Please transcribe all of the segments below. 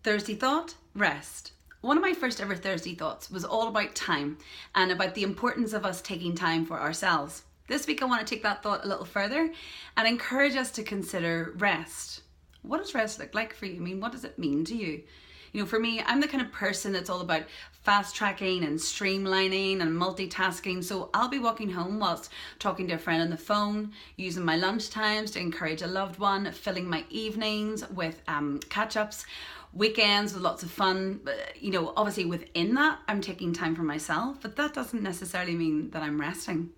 Thursday thought, rest. One of my first ever Thursday thoughts was all about time and about the importance of us taking time for ourselves. This week I want to take that thought a little further and encourage us to consider rest. What does rest look like for you? I mean, what does it mean to you? You know, for me, I'm the kind of person that's all about fast tracking and streamlining and multitasking. So I'll be walking home whilst talking to a friend on the phone, using my lunch times to encourage a loved one, filling my evenings with catch-ups, weekends with lots of fun. You know, obviously within that, I'm taking time for myself, but that doesn't necessarily mean that I'm resting.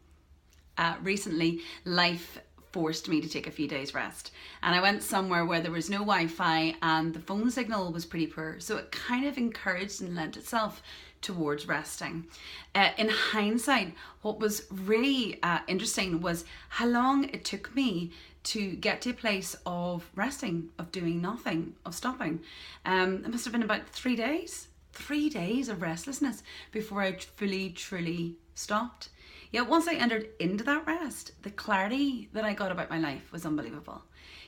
Recently, life forced me to take a few days rest, and I went somewhere where there was no Wi-Fi and the phone signal was pretty poor, so it kind of encouraged and lent itself towards resting. In hindsight, what was really interesting was how long it took me to get to a place of resting, of doing nothing, of stopping. It must have been about 3 days. 3 days of restlessness before I fully, truly stopped. Yet once I entered into that rest, the clarity that I got about my life was unbelievable.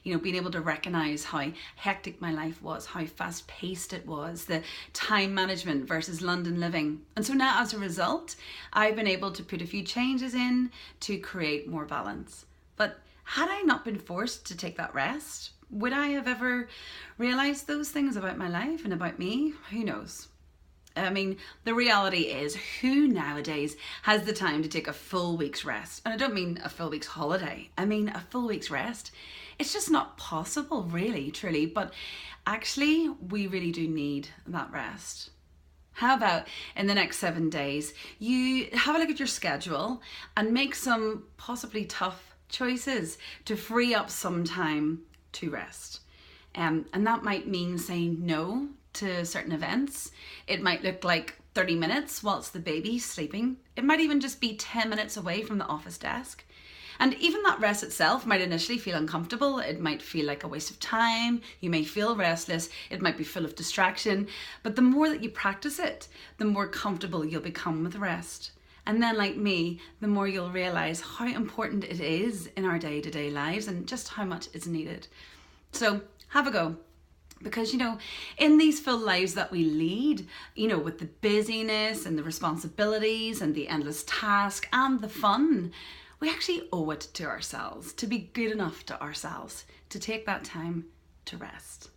You know, being able to recognize how hectic my life was, how fast paced it was, the time management versus London living. And so now as a result, I've been able to put a few changes in to create more balance. But had I not been forced to take that rest, would I have ever realized those things about my life and about me? Who knows? I mean, the reality is, who nowadays has the time to take a full week's rest? And I don't mean a full week's holiday. I mean a full week's rest. It's just not possible, really, truly. But actually, we really do need that rest. How about in the next 7 days, you have a look at your schedule and make some possibly tough choices to free up some time to rest. And that might mean saying no to certain events. It might look like 30 minutes whilst the baby's sleeping. It might even just be 10 minutes away from the office desk. And even that rest itself might initially feel uncomfortable. It might feel like a waste of time. You may feel restless. It might be full of distraction. But the more that you practice it, the more comfortable you'll become with rest. And then, like me, the more you'll realize how important it is in our day-to-day lives and just how much it's needed. So have a go. Because, you know, in these full lives that we lead, you know, with the busyness and the responsibilities and the endless task and the fun, we actually owe it to ourselves to be good enough to ourselves to take that time to rest.